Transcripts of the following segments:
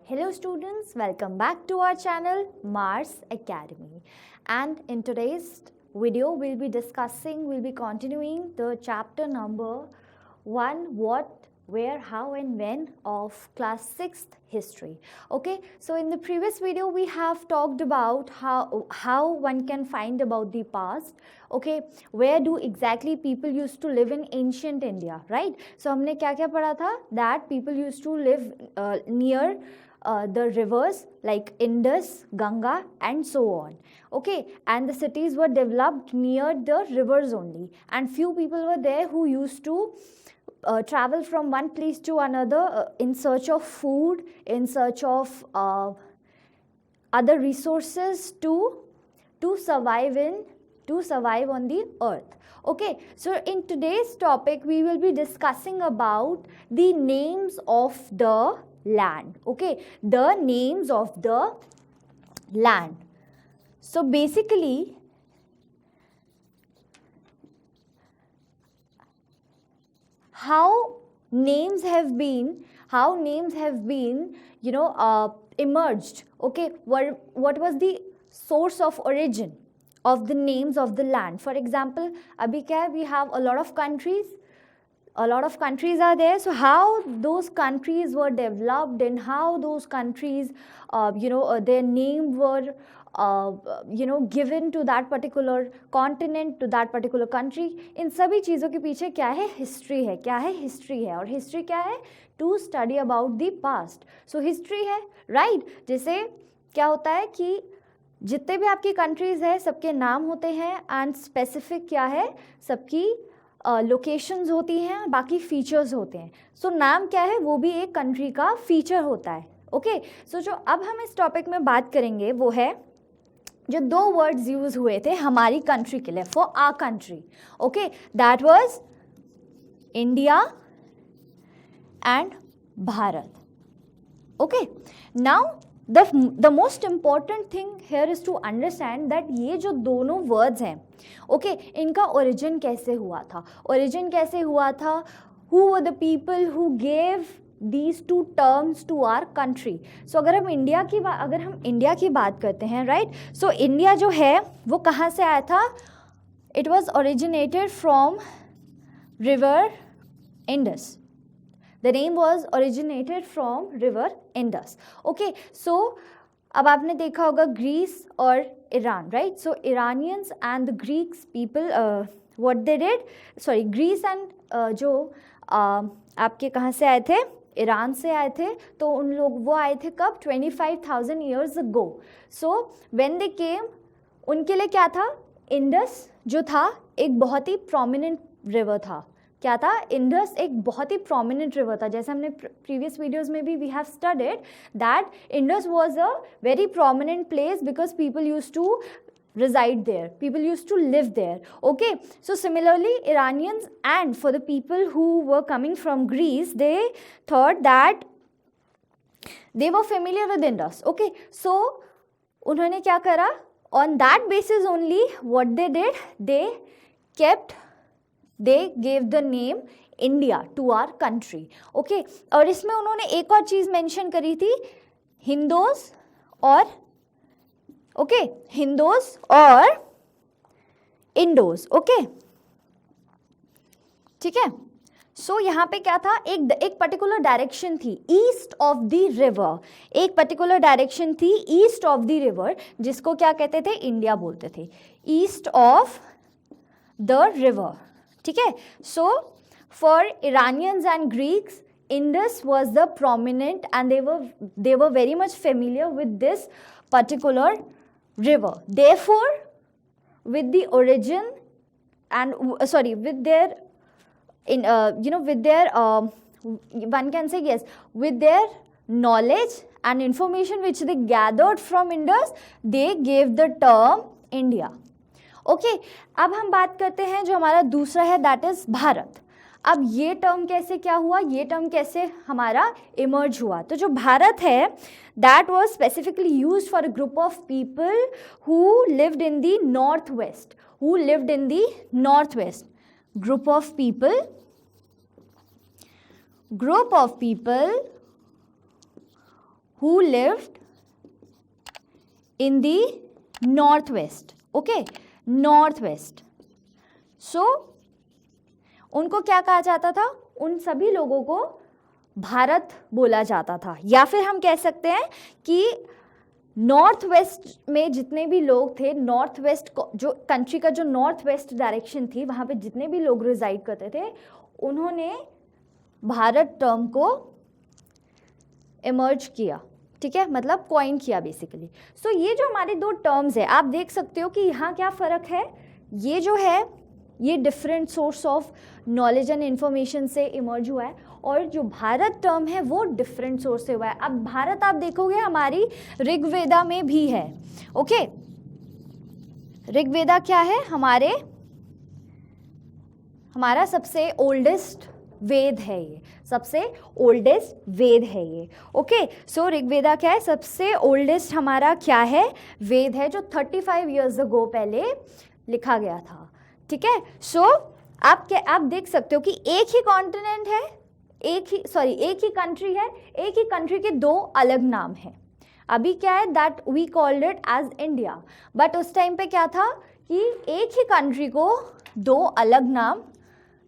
Hello students, welcome back to our channel Mars Academy. And in today's video we'll be continuing the chapter number 1, what, where, how and when of class 6th history. Okay, so in the previous video we have talked about how one can find about the past. Okay, where do exactly people used to live in ancient India, right? So हमने क्या क्या पढ़ा था? That people used to live near the rivers like Indus, Ganga and so on. Okay, and the cities were developed near the rivers only, and few people were there who used to travel from one place to another in search of food, in search of other resources to survive on the earth. Okay, so in today's topic we will be discussing about the names of the land. Okay, the names of the land. So basically how names have been emerged. Okay, what was the source of origin of the names of the land? For example, abhi kya hai, we have a lot of countries are there. So how those countries were developed and how those countries their name were given to that particular continent, to that particular country, इन सभी चीज़ों के पीछे क्या है? History है. क्या है? History है. और हिस्ट्री क्या है? To study about the past. So history है, राइट? जैसे क्या होता है कि जितने भी आपकी कंट्रीज़ है सबके नाम होते हैं एंड स्पेसिफिक क्या है, सबकी लोकेशंस होती हैं, बाकी फीचर्स होते हैं. सो नाम क्या है? वो भी एक कंट्री का फीचर होता है. ओके, सो जो अब हम इस टॉपिक में बात करेंगे वो है जो दो वर्ड्स यूज हुए थे हमारी कंट्री के लिए, for our country. Okay, that was India and Bharat. Okay, now the most important thing here is to understand that ये जो दोनों words हैं, okay, इनका origin कैसे हुआ था? origin कैसे हुआ था? who were the people who gave these two terms to our country? so अगर हम इंडिया की बात करते हैं, right? so इंडिया जो है वो कहाँ से आया था? it was originated from river Indus. The name was originated from river Indus. Okay, so अब आपने देखा होगा ग्रीस और Iran, right? So Iranians and the Greeks people what they did, sorry, Greece and जो आपके कहाँ से आए थे? ईरान से आए थे. तो उन लोग वो आए थे कब? 25,000 years ago. So when they came, उनके लिए क्या था? इंडस जो था एक बहुत ही प्रोमिनेंट रिवर था. क्या था? इंडस एक बहुत ही प्रोमिनेंट रिवर था. जैसे हमने प्रीवियस वीडियोस में भी we have studied that Indus was a very prominent place because people used to reside there, people used to live there. Okay, so similarly Iranians and for the people who were coming from Greece, they thought that they were familiar with Indus. Okay, so उन्होंने क्या करा? On that basis only what they did, they gave the name India to our country. Okay, और इसमें उन्होंने एक और चीज़ mention करी थी, हिंदूज और इंडोज. ओके, ठीक है. सो यहाँ पे क्या था? एक पर्टिकुलर डायरेक्शन थी ईस्ट ऑफ द रिवर. एक पर्टिकुलर डायरेक्शन थी ईस्ट ऑफ द रिवर जिसको क्या कहते थे? इंडिया बोलते थे. East of the river. ठीक है. So for Iranians and Greeks, Indus was the prominent and they were very much familiar with this particular river. Therefore, with the origin and with their one can say yes, with their knowledge and information which they gathered from Indus, they gave the term India. Okay, अब हम बात करते हैं जो हमारा दूसरा है, that is Bharat. अब ये टर्म कैसे क्या हुआ? ये टर्म कैसे हमारा इमर्ज हुआ? तो जो भारत है that was specifically used for a group of people who lived in the north west. Group of people who lived in the northwest. Okay, northwest. So उनको क्या कहा जाता था? उन सभी लोगों को भारत बोला जाता था, या फिर हम कह सकते हैं कि नॉर्थ वेस्ट में जितने भी लोग थे, नॉर्थ वेस्ट जो कंट्री का जो नॉर्थ वेस्ट डायरेक्शन थी, वहाँ पे जितने भी लोग रिजाइड करते थे, उन्होंने भारत टर्म को इमर्ज किया, ठीक है, मतलब कॉइन किया बेसिकली. सो ये जो हमारे दो टर्म्स है, आप देख सकते हो कि यहाँ क्या फ़र्क है. ये जो है ये different source of knowledge and information से इमर्ज हुआ है, और जो भारत टर्म है वो डिफरेंट सोर्स से हुआ है. अब भारत आप देखोगे हमारी ऋग्वेदा में भी है. ओके, ऋग्वेदा क्या है? हमारा सबसे ओल्डेस्ट वेद है, ये सबसे ओल्डेस्ट वेद है ये. ओके, सो ऋग्वेदा क्या है? सबसे ओल्डेस्ट हमारा क्या है? वेद है, जो 35 ईयर्स अगो पहले लिखा गया था. ठीक है, सो आप देख सकते हो कि एक ही कॉन्टिनेंट है, एक ही कंट्री है, एक ही कंट्री के दो अलग नाम हैं. अभी क्या है? That we called it as India, but उस टाइम पे क्या था कि एक ही कंट्री को दो अलग नाम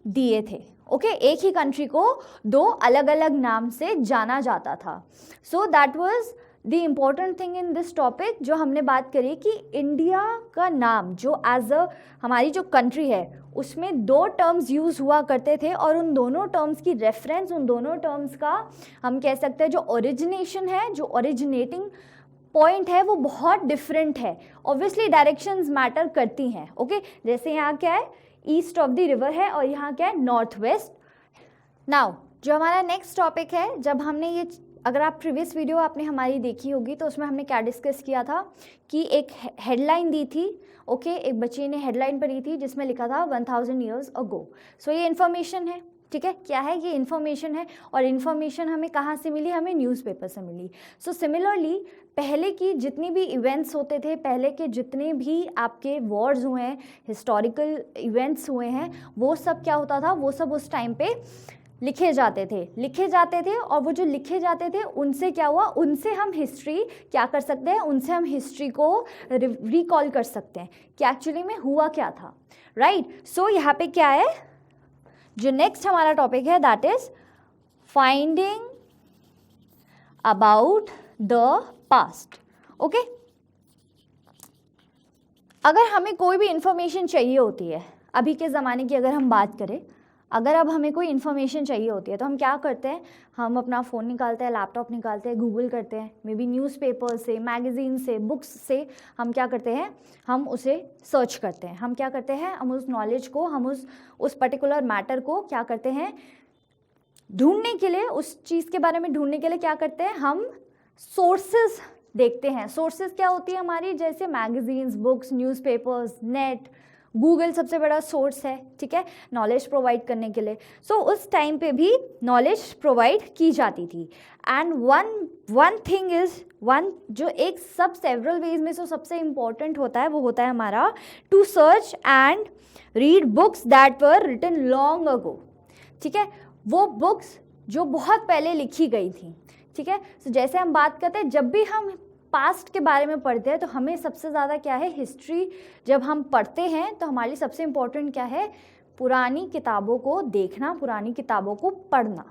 दिए थे. ओके, एक ही कंट्री को दो अलग अलग नाम से जाना जाता था. So that was the important thing in this topic, जो हमने बात करी कि इंडिया का नाम जो एज अ हमारी जो कंट्री है उसमें दो टर्म्स यूज़ हुआ करते थे, और उन दोनों टर्म्स की रेफरेंस, उन दोनों टर्म्स का हम कह सकते हैं जो ओरिजिनेशन है, जो ओरिजिनेटिंग पॉइंट है, वो बहुत डिफरेंट है. ऑब्वियसली डायरेक्शंस मैटर करती हैं. ओके, जैसे यहाँ क्या है? ईस्ट ऑफ द रिवर है, और यहाँ क्या है? North west. नाउ जो हमारा नेक्स्ट टॉपिक है, जब हमने ये, अगर आप प्रीवियस वीडियो आपने हमारी देखी होगी तो उसमें हमने क्या डिस्कस किया था कि एक हेडलाइन दी थी. ओके, एक बच्चे ने हेडलाइन पढ़ी थी जिसमें लिखा था 1000 ईयर्स अगो. सो ये इन्फॉर्मेशन है. ठीक है, क्या है? ये इन्फॉर्मेशन है, और इन्फॉर्मेशन हमें कहाँ से मिली? हमें न्यूज़पेपर से मिली. सो सिमिलरली पहले की जितनी भी इवेंट्स होते थे, पहले के जितने भी आपके वॉर्स हुए हैं, हिस्टोरिकल इवेंट्स हुए हैं, वो सब क्या होता था? वो सब उस टाइम पे लिखे जाते थे, और वो जो लिखे जाते थे उनसे क्या हुआ? उनसे हम हिस्ट्री क्या कर सकते हैं? उनसे हम हिस्ट्री को रिकॉल कर सकते हैं कि एक्चुअली में हुआ क्या था. राइट. सो यहाँ पे क्या है? जो नेक्स्ट हमारा टॉपिक है that is finding about the past. Okay, अगर हमें कोई भी इंफॉर्मेशन चाहिए होती है, अभी के ज़माने की अगर हम बात करें, अगर अब हमें कोई इन्फॉर्मेशन चाहिए होती है तो हम क्या करते हैं? हम अपना फ़ोन निकालते हैं, लैपटॉप निकालते हैं, गूगल करते हैं, मे बी न्यूज़पेपर से, मैगज़ीन से, बुक्स से हम क्या करते हैं? हम उसे सर्च करते हैं. हम क्या करते हैं? हम उस नॉलेज को, हम उस पर्टिकुलर मैटर को क्या करते हैं? ढूंढने के लिए, उस चीज़ के बारे में ढूंढने के लिए क्या करते हैं? हम सोर्सेज देखते हैं. सोर्सेज क्या होती है हमारी? जैसे magazines, books, newspapers, net, Google सबसे बड़ा सोर्स है. ठीक है, नॉलेज प्रोवाइड करने के लिए. सो उस टाइम पे भी नॉलेज प्रोवाइड की जाती थी. एंड वन थिंग इज जो एक सेवरल वेज में सबसे इम्पॉर्टेंट होता है, वो होता है हमारा to search and read books that were written long ago. ठीक है, वो बुक्स जो बहुत पहले लिखी गई थी. ठीक है, तो जैसे हम बात करते हैं, जब भी हम पास्ट के बारे में पढ़ते हैं तो हमें सबसे ज़्यादा क्या है? हिस्ट्री जब हम पढ़ते हैं तो हमारी सबसे इम्पोर्टेंट क्या है? पुरानी किताबों को देखना, पुरानी किताबों को पढ़ना.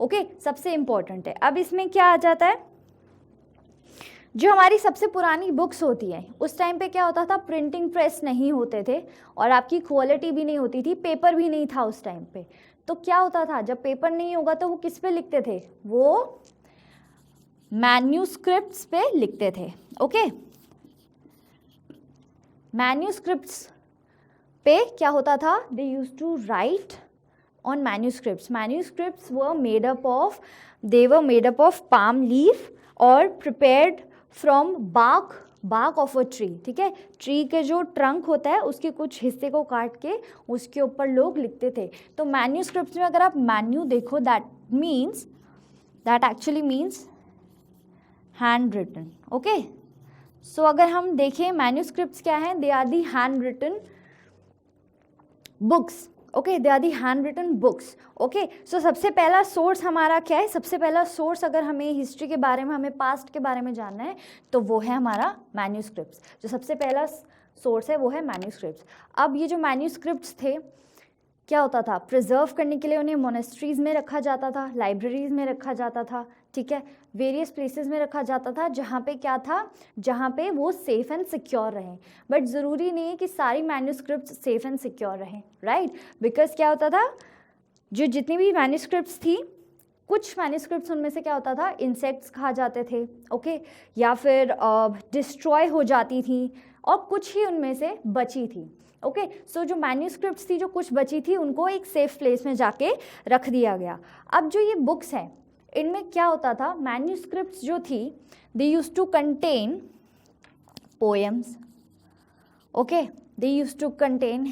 ओके, सबसे इम्पोर्टेंट है. अब इसमें क्या आ जाता है? जो हमारी सबसे पुरानी बुक्स होती हैं, उस टाइम पे क्या होता था? प्रिंटिंग प्रेस नहीं होते थे, और आपकी क्वालिटी भी नहीं होती थी, पेपर भी नहीं था उस टाइम पे. तो क्या होता था? जब पेपर नहीं होगा तो वो किस पे लिखते थे? वो मैन्यूस्क्रिप्ट्स पे लिखते थे. ओके, मैन्यूस्क्रिप्ट्स पे क्या होता था? They used to write on manuscripts. Manuscripts were made up of palm leaf और prepared from bark of a tree. ठीक है, ट्री के जो ट्रंक होता है उसके कुछ हिस्से को काट के उसके ऊपर लोग लिखते थे. तो मैन्यूस्क्रिप्ट्स में अगर आप मैन्यू देखो, that actually means handwritten. Okay, so अगर हम देखें मैन्यूस्क्रिप्ट्स क्या हैं? They are the handwritten books. Okay, they are the handwritten books. Okay, so सबसे पहला सोर्स हमारा क्या है? सबसे पहला सोर्स अगर हमें हिस्ट्री के बारे में, हमें पास्ट के बारे में जानना है तो वो है हमारा मैन्यूस्क्रिप्ट्स। जो सबसे पहला सोर्स है वो है मैन्यूस्क्रिप्ट्स। अब ये जो मैन्यूस्क्रिप्ट्स थे, क्या होता था? प्रिजर्व करने के लिए उन्हें मोनेस्ट्रीज में रखा जाता था, लाइब्रेरीज में रखा जाता था, ठीक है, वेरियस प्लेसेस में रखा जाता था, जहाँ पे क्या था, जहाँ पे वो सेफ एंड सिक्योर रहें। बट ज़रूरी नहीं है कि सारी मैन्यूस्क्रिप्ट्स सेफ एंड सिक्योर रहें, राइट? बिकॉज क्या होता था, जो जितनी भी मैन्यूस्क्रिप्ट्स थी, कुछ मैन्यूस्क्रिप्ट्स उनमें से क्या होता था, इंसेक्ट्स खा जाते थे, ओके, या फिर डिस्ट्रॉय हो जाती थी, और कुछ ही उनमें से बची थी। ओके, सो जो मैन्यूस्क्रिप्ट्स थी, जो कुछ बची थी, उनको एक सेफ प्लेस में जाके रख दिया गया। अब जो ये बुक्स हैं, इनमें क्या होता था, मैन्यूस्क्रिप्ट्स जो थी, they used to contain poems, okay, they used to contain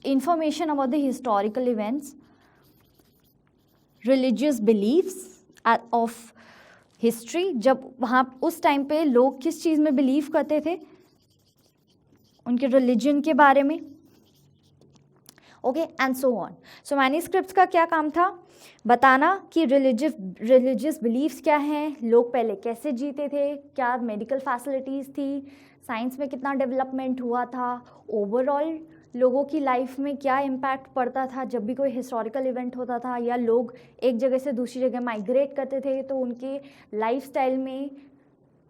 information about the historical events, religious believes of history. जब वहाँ उस टाइम पे लोग किस चीज़ में बिलीव करते थे, उनके रिलीजन के बारे में, okay, and so on. So manuscripts का क्या काम था? बताना कि रिलीजियस बिलीव्स क्या हैं, लोग पहले कैसे जीते थे, क्या मेडिकल फैसिलिटीज़ थी, साइंस में कितना डेवलपमेंट हुआ था, ओवरऑल लोगों की लाइफ में क्या इम्पैक्ट पड़ता था जब भी कोई हिस्टोरिकल इवेंट होता था, या लोग एक जगह से दूसरी जगह माइग्रेट करते थे तो उनके लाइफस्टाइल में,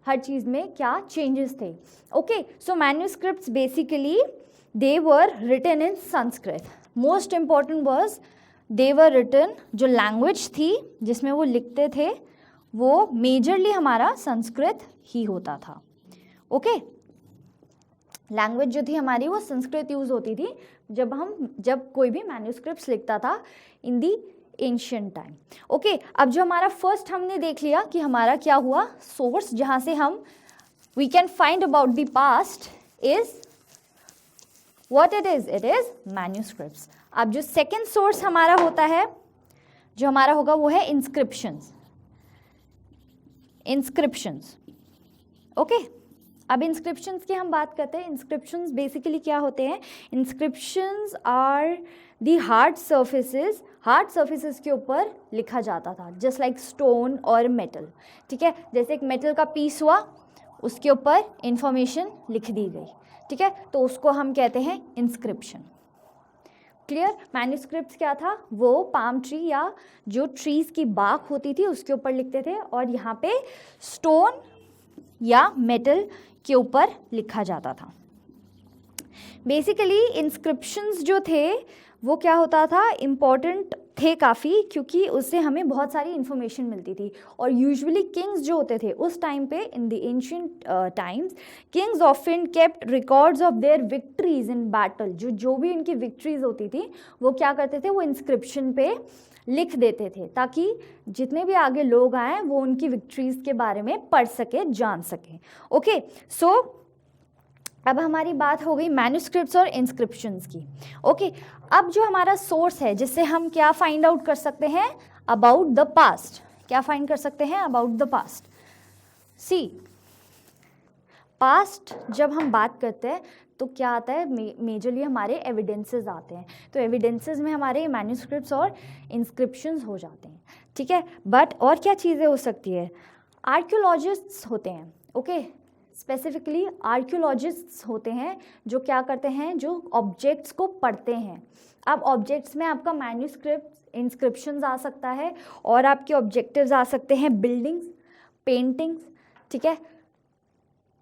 हर चीज़ में क्या चेंजेस थे। Okay, so manuscripts basically they were written in Sanskrit. Most important was they were written, जो लैंग्वेज थी जिसमें वो लिखते थे वो मेजरली हमारा संस्कृत ही होता था। ओके, लैंग्वेज जो थी हमारी वो संस्कृत यूज़ होती थी जब कोई भी मैन्यूस्क्रिप्ट्स लिखता था इन दी एंशिएंट टाइम। ओके, अब जो हमारा फर्स्ट हमने देख लिया कि हमारा क्या हुआ सोर्स, जहाँ से हम we can find about the past is what it is manuscripts. अब जो सेकेंड सोर्स हमारा होता है, जो हमारा होगा वो है इंस्क्रिप्शंस। ओके, अब इंस्क्रिप्शंस की हम बात करते हैं। इंस्क्रिप्शंस बेसिकली क्या होते हैं? Inscriptions are the hard surfaces के ऊपर लिखा जाता था, जस्ट लाइक स्टोन और मेटल, ठीक है। जैसे एक मेटल का पीस हुआ, उसके ऊपर इंफॉर्मेशन लिख दी गई, ठीक है, तो उसको हम कहते हैं इंस्क्रिप्शन। क्लियर? मैन्यूस्क्रिप्ट्स क्या था? वो पाम ट्री या जो ट्रीज़ की बाख होती थी उसके ऊपर लिखते थे, और यहाँ पे स्टोन या मेटल के ऊपर लिखा जाता था। बेसिकली इंस्क्रिप्शंस जो थे वो क्या होता था, इम्पॉर्टेंट थे काफ़ी, क्योंकि उससे हमें बहुत सारी इन्फॉर्मेशन मिलती थी। और यूजुअली किंग्स जो होते थे उस टाइम पे, in the ancient times, Kings often kept records of their victories in battle. जो भी उनकी विक्ट्रीज होती थी वो क्या करते थे, वो इंस्क्रिप्शन पे लिख देते थे, ताकि जितने भी आगे लोग आए वो उनकी विक्ट्रीज के बारे में पढ़ सके, जान सके। ओके, सो अब हमारी बात हो गई मैन्यूस्क्रिप्ट्स और इंस्क्रिप्शंस की। ओके, अब जो हमारा सोर्स है जिससे हम क्या फाइंड आउट कर सकते हैं अबाउट द पास्ट, क्या फाइंड कर सकते हैं about the past? See, past जब हम बात करते हैं तो क्या आता है, मेजरली हमारे एविडेंसेस आते हैं। तो एविडेंसेस में हमारे मैन्यूस्क्रिप्ट्स और इंस्क्रिप्शंस हो जाते हैं, ठीक है। बट और क्या चीज़ें हो सकती है? आर्कियोलॉजिस्ट्स होते हैं, ओके, स्पेसिफिकली आर्कियोलॉजिस्ट्स होते हैं जो क्या करते हैं, जो ऑब्जेक्ट्स को पढ़ते हैं। अब ऑब्जेक्ट्स में आपका मैन्यूस्क्रिप्ट, इंस्क्रिप्शंस आ सकता है, और आपके ऑब्जेक्टिव्स आ सकते हैं बिल्डिंग्स, पेंटिंग्स, ठीक है,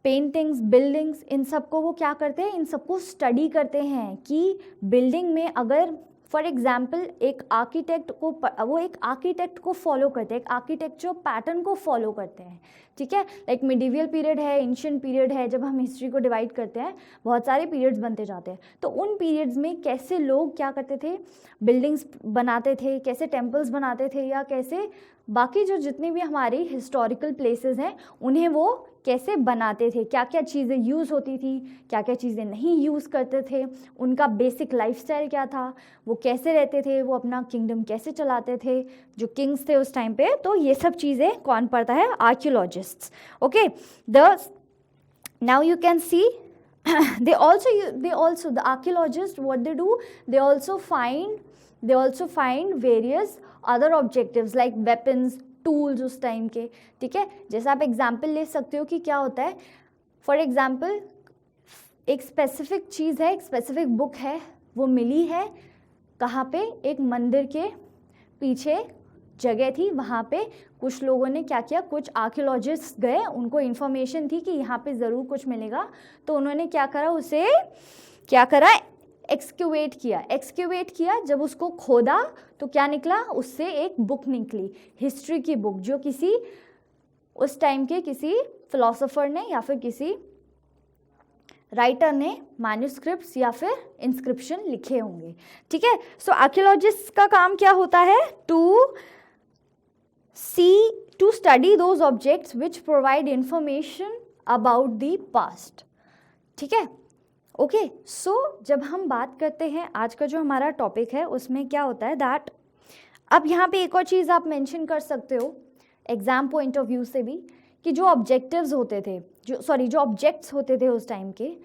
पेंटिंग्स, बिल्डिंग्स, इन सबको वो क्या करते हैं, इन सबको स्टडी करते हैं कि बिल्डिंग में अगर फॉर एग्जाम्पल एक आर्किटेक्ट को, वो एक आर्किटेक्ट को फॉलो करते हैं, एक आर्किटेक्ट जो पैटर्न को फॉलो करते हैं, ठीक है। लाइक मिडीवियल पीरियड है, एंशिएंट पीरियड है, जब हम हिस्ट्री को डिवाइड करते हैं बहुत सारे पीरियड्स बनते जाते हैं, तो उन पीरियड्स में कैसे लोग क्या करते थे, बिल्डिंग्स बनाते थे, कैसे टेम्पल्स बनाते थे, या कैसे बाकी जो जितने भी हमारी हिस्टोरिकल प्लेसेस हैं उन्हें वो कैसे बनाते थे, क्या क्या चीज़ें यूज़ होती थी, क्या क्या चीज़ें नहीं यूज़ करते थे, उनका बेसिक लाइफस्टाइल क्या था, वो कैसे रहते थे, वो अपना किंगडम कैसे चलाते थे, जो किंग्स थे उस टाइम पे। तो ये सब चीज़ें कौन पढ़ता है? Archaeologists. Okay, now you can see they also the archaeologists, what they do, they also find they also find various other objectives like weapons, tools उस टाइम के, ठीक है। जैसे आप एग्जाम्पल ले सकते हो कि क्या होता है, फॉर एग्जाम्पल एक स्पेसिफिक चीज़ है, एक स्पेसिफिक बुक है, वो मिली है कहाँ पे, एक मंदिर के पीछे जगह थी, वहाँ पे कुछ लोगों ने क्या किया, कुछ आर्कियोलॉजिस्ट गए, उनको इन्फॉर्मेशन थी कि यहाँ पे ज़रूर कुछ मिलेगा, तो उन्होंने क्या करा, उसे क्या करा, एक्सक्यूवेट किया। जब उसको खोदा तो क्या निकला, उससे एक बुक निकली, हिस्ट्री की बुक, जो किसी उस टाइम के किसी फिलोसोफर ने या फिर किसी राइटर ने मैन्युस्क्रिप्ट्स या फिर इंस्क्रिप्शन लिखे होंगे, ठीक है। सो आर्कियोलॉजिस्ट का काम क्या होता है, to study those objects which provide information about the past, ठीक है। ओके, सो जब हम बात करते हैं, आज का जो हमारा टॉपिक है उसमें क्या होता है दैट, अब यहाँ पे एक और चीज़ आप मेंशन कर सकते हो एग्जाम पॉइंट ऑफ व्यू से भी, कि जो ऑब्जेक्टिव्स होते थे, जो ऑब्जेक्ट्स होते थे उस टाइम के,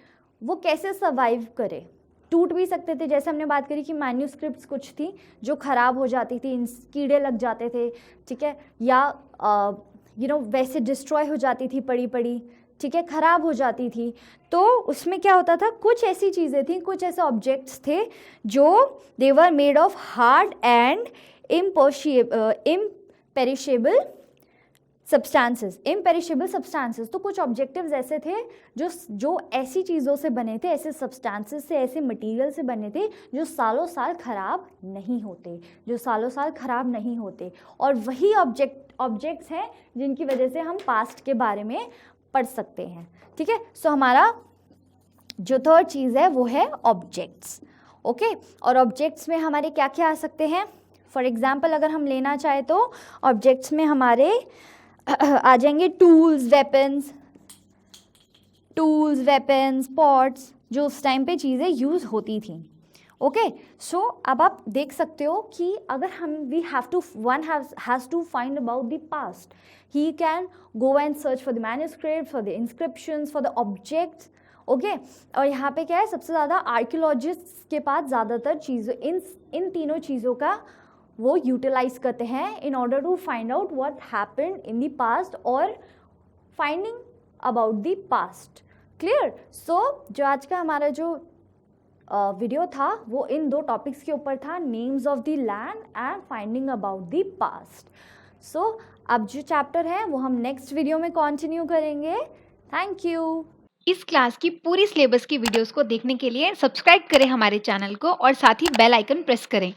वो कैसे सर्वाइव करे, टूट भी सकते थे, जैसे हमने बात करी कि मैन्युस्क्रिप्ट्स कुछ थी जो ख़राब हो जाती थी, कीड़े लग जाते थे, ठीक है, या वैसे डिस्ट्रॉय हो जाती थी पड़ी, ठीक है, ख़राब हो जाती थी। तो उसमें क्या होता था, कुछ ऐसी चीज़ें थी, कुछ ऐसे ऑब्जेक्ट्स थे जो they were made of hard and imperishable substances. तो कुछ ऑब्जेक्टिव्स ऐसे थे जो ऐसी चीज़ों से बने थे, ऐसे सब्सटेंसेस से, ऐसे मटेरियल से बने थे जो सालों साल ख़राब नहीं होते, और वही ऑब्जेक्ट्स हैं जिनकी वजह से हम पास्ट के बारे में पढ़ सकते हैं, ठीक है। सो हमारा जो थर्ड चीज़ है वो है ऑब्जेक्ट्स, ओके। और ऑब्जेक्ट्स में हमारे क्या क्या आ सकते हैं, फॉर एग्जाम्पल अगर हम लेना चाहें तो ऑब्जेक्ट्स में हमारे आ जाएंगे टूल्स, वेपन्स, पॉट्स, जो उस टाइम पे चीज़ें यूज़ होती थी, ओके। सो अब आप देख सकते हो कि अगर one has to find about the past, he can go and search for the manuscript, for the inscriptions, for the objects, okay. और यहाँ पे क्या है, सबसे ज़्यादा आर्कियोलॉजिस्ट के पास ज़्यादातर चीज़ों इन तीनों चीज़ों का वो यूटिलाइज करते हैं in order to find out what happened in the past और finding about the past, clear. So जो आज का हमारा जो वीडियो था वो इन दो टॉपिक्स के ऊपर था, names of the land and finding about the past. So अब जो चैप्टर है वो हम नेक्स्ट वीडियो में कंटिन्यू करेंगे। Thank you. इस क्लास की पूरी सिलेबस की वीडियोस को देखने के लिए सब्सक्राइब करें हमारे चैनल को और साथ ही बेल आइकन प्रेस करें।